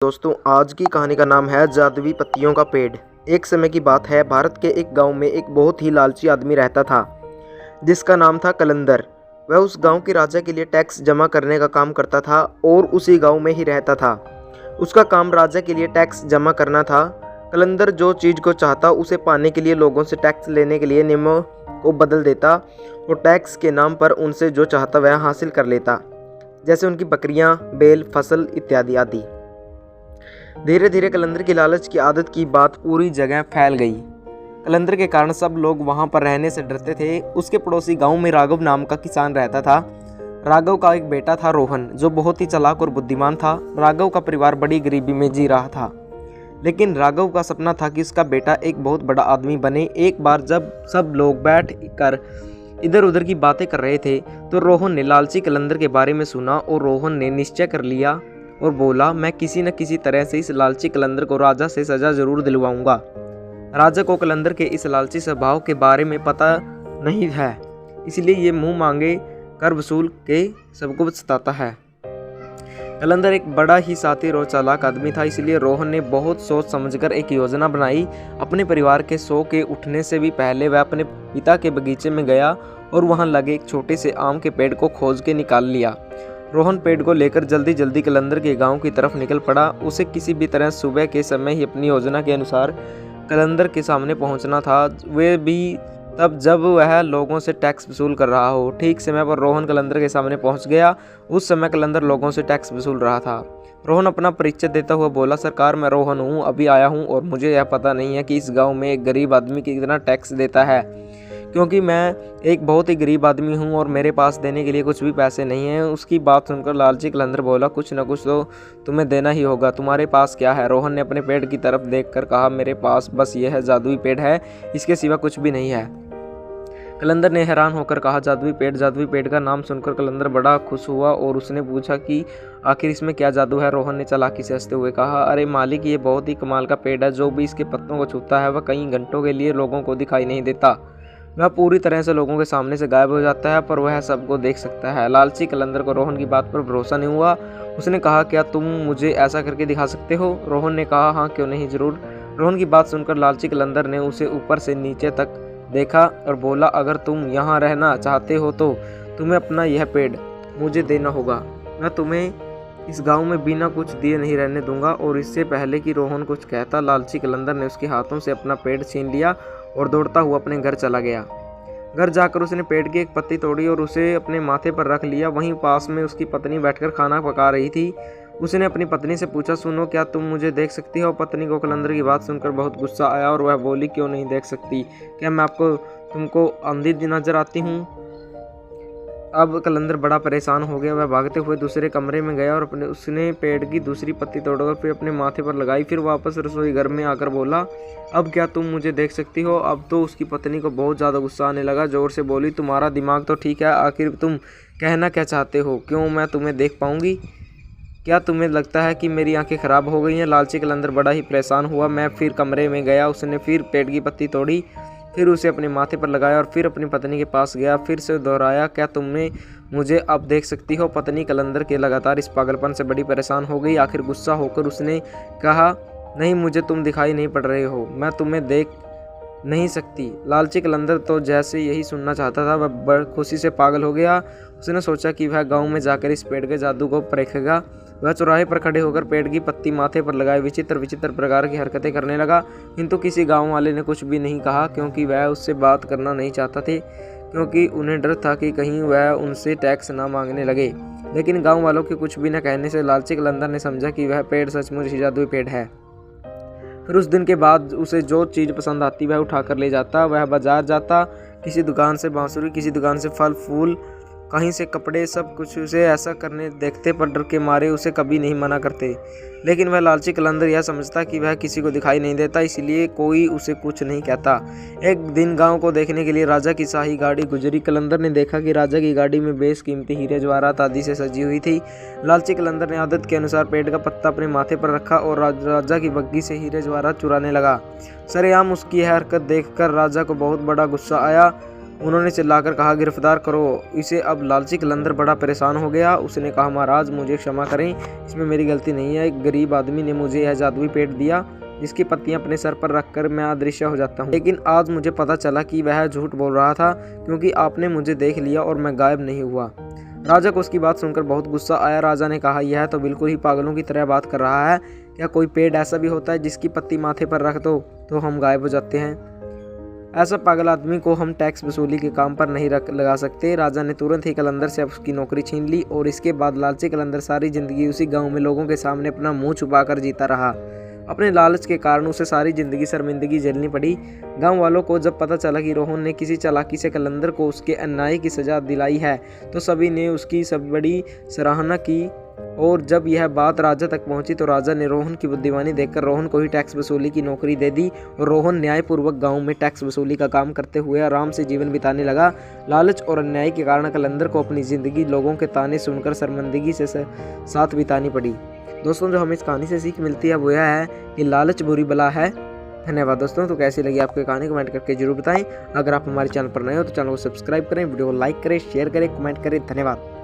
दोस्तों, आज की कहानी का नाम है जादुई पत्तियों का पेड़। एक समय की बात है, भारत के एक गांव में एक बहुत ही लालची आदमी रहता था जिसका नाम था कलंदर। वह उस गांव के राजा के लिए टैक्स जमा करने का काम करता था और उसी गांव में ही रहता था। उसका काम राजा के लिए टैक्स जमा करना था। कलंदर जो चीज़ को चाहता उसे पाने के लिए लोगों से टैक्स लेने के लिए नियमों को बदल देता और टैक्स के नाम पर उनसे जो चाहता वह हासिल कर लेता, जैसे उनकी बकरियां, बैल, फसल इत्यादि आदि। धीरे धीरे कलंदर की लालच की आदत की बात पूरी जगह फैल गई। कलंदर के कारण सब लोग वहां पर रहने से डरते थे। उसके पड़ोसी गांव में राघव नाम का किसान रहता था। राघव का एक बेटा था रोहन, जो बहुत ही चालाक और बुद्धिमान था। राघव का परिवार बड़ी गरीबी में जी रहा था, लेकिन राघव का सपना था कि उसका बेटा एक बहुत बड़ा आदमी बने। एक बार जब सब लोग बैठ कर इधर उधर की बातें कर रहे थे तो रोहन ने लालची कलंदर के बारे में सुना और रोहन ने निश्चय कर लिया और बोला, मैं किसी न किसी तरह से इस लालची कलंदर को राजा से सजा जरूर दिलवाऊंगा। राजा को कलंदर के इस लालची स्वभाव के बारे में पता नहीं है, इसलिए ये मुंह मांगे कर वसूल के सबको सताता है। कलंदर एक बड़ा ही शातिर और चालाक आदमी था, इसलिए रोहन ने बहुत सोच समझकर एक योजना बनाई। अपने परिवार के सो के उठने से भी पहले वह अपने पिता के बगीचे में गया और वहां लगे एक छोटे से आम के पेड़ को खोज के निकाल लिया। रोहन पेड़ को लेकर जल्दी जल्दी कलंदर के गांव की तरफ निकल पड़ा। उसे किसी भी तरह सुबह के समय ही अपनी योजना के अनुसार कलंदर के सामने पहुंचना था, वे भी तब जब वह लोगों से टैक्स वसूल कर रहा हो। ठीक समय पर रोहन कलंदर के सामने पहुंच गया। उस समय कलंदर लोगों से टैक्स वसूल रहा था। रोहन अपना परिचय देता हुआ बोला, सरकार, मैं रोहन हूँ, अभी आया हूँ और मुझे यह पता नहीं है कि इस गाँव में एक गरीब आदमी कितना टैक्स देता है, क्योंकि मैं एक बहुत ही गरीब आदमी हूँ और मेरे पास देने के लिए कुछ भी पैसे नहीं हैं। उसकी बात सुनकर लालची कलंदर बोला, कुछ न कुछ तो तुम्हें देना ही होगा, तुम्हारे पास क्या है? रोहन ने अपने पेड़ की तरफ देखकर कहा, मेरे पास बस यह है जादुई पेड़ है, इसके सिवा कुछ भी नहीं है। कलंदर ने हैरान होकर कहा, जादुई पेड़? जादुई पेड़ का नाम सुनकर कलंदर बड़ा खुश हुआ और उसने पूछा कि आखिर इसमें क्या जादू है? रोहन ने चालाकी से हंसते हुए कहा, अरे मालिक, ये बहुत ही कमाल का पेड़ है। जो भी इसके पत्तों को छूता है वह कई घंटों के लिए लोगों को दिखाई नहीं देता। वह पूरी तरह से लोगों के सामने से गायब हो जाता है, पर वह सबको देख सकता है। लालची कलंदर को रोहन की बात पर भरोसा नहीं हुआ। उसने कहा, क्या तुम मुझे ऐसा करके दिखा सकते हो? रोहन ने कहा, हाँ, क्यों नहीं, जरूर। रोहन की बात सुनकर लालची कलंदर ने उसे ऊपर से नीचे तक देखा और बोला, अगर तुम यहाँ रहना चाहते हो तो तुम्हें अपना यह पेड़ मुझे देना होगा। मैं तुम्हें इस गांव में बिना कुछ दिए नहीं रहने दूंगा। और इससे पहले कि रोहन कुछ कहता, लालची कलंदर ने उसके हाथों से अपना पेड़ छीन लिया और दौड़ता हुआ अपने घर चला गया। घर जाकर उसने पेड़ की एक पत्ती तोड़ी और उसे अपने माथे पर रख लिया। वहीं पास में उसकी पत्नी बैठकर खाना पका रही थी। उसने अपनी पत्नी से पूछा, सुनो, क्या तुम मुझे देख सकती हो? पत्नी को कलंदर की बात सुनकर बहुत गुस्सा आया और वह बोली, क्यों नहीं देख सकती? क्या मैं तुमको अंधी नजर आती हूँ? अब कलंदर बड़ा परेशान हो गया। वह भागते हुए दूसरे कमरे में गया और उसने पेड़ की दूसरी पत्ती तोड़कर फिर अपने माथे पर लगाई। फिर वापस रसोई घर में आकर बोला, अब क्या तुम मुझे देख सकती हो? अब तो उसकी पत्नी को बहुत ज़्यादा गुस्सा आने लगा। जोर से बोली, तुम्हारा दिमाग तो ठीक है, आखिर तुम कहना क्या चाहते हो? क्यों मैं तुम्हें देख पाऊंगी? क्या तुम्हें लगता है कि मेरी आंखें खराब हो गई हैं? लालची कलंदर बड़ा ही परेशान हुआ। मैं फिर कमरे में गया। उसने फिर पेड़ की पत्ती तोड़ी, फिर उसे अपने माथे पर लगाया और फिर अपनी पत्नी के पास गया। फिर से दोहराया, क्या तुमने मुझे अब देख सकती हो? पत्नी कलंदर के लगातार इस पागलपन से बड़ी परेशान हो गई। आखिर गुस्सा होकर उसने कहा, नहीं, मुझे तुम दिखाई नहीं पड़ रहे हो, मैं तुम्हें देख नहीं सकती। लालची कलंदर तो जैसे यही सुनना चाहता था, वह बड़ खुशी से पागल हो गया। उसने सोचा कि वह गांव में जाकर इस पेड़ के जादू को परखेगा। वह चौराहे पर खड़े होकर पेड़ की पत्ती माथे पर लगाए विचित्र विचित्र प्रकार की हरकतें करने लगा, किंतु किसी गांव वाले ने कुछ भी नहीं कहा, क्योंकि वह उससे बात करना नहीं चाहता थे, क्योंकि उन्हें डर था कि कहीं वह उनसे टैक्स ना मांगने लगे। लेकिन गाँव वालों के कुछ भी न कहने से लालची कलंदर ने समझा कि वह पेड़ सचमुच ही जादुई पेड़ है। फिर उस दिन के बाद उसे जो चीज़ पसंद आती वह उठा कर ले जाता। वह बाजार जाता, किसी दुकान से बांसुरी, किसी दुकान से फल फूल, कहीं से कपड़े, सब कुछ उसे ऐसा करने देखते, पर डर के मारे उसे कभी नहीं मना करते। लेकिन वह लालची कलंदर यह समझता कि वह किसी को दिखाई नहीं देता, इसलिए कोई उसे कुछ नहीं कहता। एक दिन गांव को देखने के लिए राजा की शाही गाड़ी गुजरी। कलंदर ने देखा कि राजा की गाड़ी में बेशकीमती हीरे जवाहरात आदि से सजी हुई थी। लालची कलंदर ने आदत के अनुसार पेड़ का पत्ता अपने माथे पर रखा और राजा की बग्घी से हीरे जवाहरात चुराने लगा। सरेआम उसकी यह हरकत देखकर राजा को बहुत बड़ा गुस्सा आया। उन्होंने चिल्लाकर कहा, गिरफ्तार करो इसे। अब लालची कलंदर बड़ा परेशान हो गया। उसने कहा, महाराज मुझे क्षमा करें, इसमें मेरी गलती नहीं है। एक गरीब आदमी ने मुझे यह जादुई पेड़ दिया जिसकी पत्तियां अपने सर पर रखकर मैं अदृश्य हो जाता हूँ। लेकिन आज मुझे पता चला कि वह झूठ बोल रहा था, क्योंकि आपने मुझे देख लिया और मैं गायब नहीं हुआ। राजा को उसकी बात सुनकर बहुत गुस्सा आया। राजा ने कहा, यह तो बिल्कुल ही पागलों की तरह बात कर रहा है। क्या कोई पेड़ ऐसा भी होता है जिसकी पत्ती माथे पर रख दो तो हम गायब हो जाते हैं? ऐसा पागल आदमी को हम टैक्स वसूली के काम पर नहीं लगा सकते। राजा ने तुरंत ही कलंदर से उसकी नौकरी छीन ली और इसके बाद लालची कलंदर सारी जिंदगी उसी गांव में लोगों के सामने अपना मुंह छुपाकर जीता रहा। अपने लालच के कारण उसे सारी जिंदगी शर्मिंदगी झेलनी पड़ी। गांव वालों को जब पता चला कि रोहन ने किसी चालाकी से कलंदर को उसके अन्याय की सजा दिलाई है तो सभी ने उसकी सब बड़ी सराहना की। और जब यह बात राजा तक पहुंची तो राजा ने रोहन की बुद्धिमानी देखकर रोहन को ही टैक्स वसूली की नौकरी दे दी और रोहन न्यायपूर्वक गांव में टैक्स वसूली का काम करते हुए आराम से जीवन बिताने लगा। लालच और अन्याय के कारण कलंदर को अपनी जिंदगी लोगों के ताने सुनकर शर्मिंदगी से साथ बितानी पड़ी। दोस्तों, जो हमें इस कहानी से सीख मिलती है वो यह है कि लालच बुरी बला है। धन्यवाद दोस्तों। तो कैसी लगी आपको कहानी, कमेंट करके जरूर बताएं। अगर आप हमारे चैनल पर नए हो तो चैनल को सब्सक्राइब करें, वीडियो को लाइक करें, शेयर करें, कमेंट करें। धन्यवाद।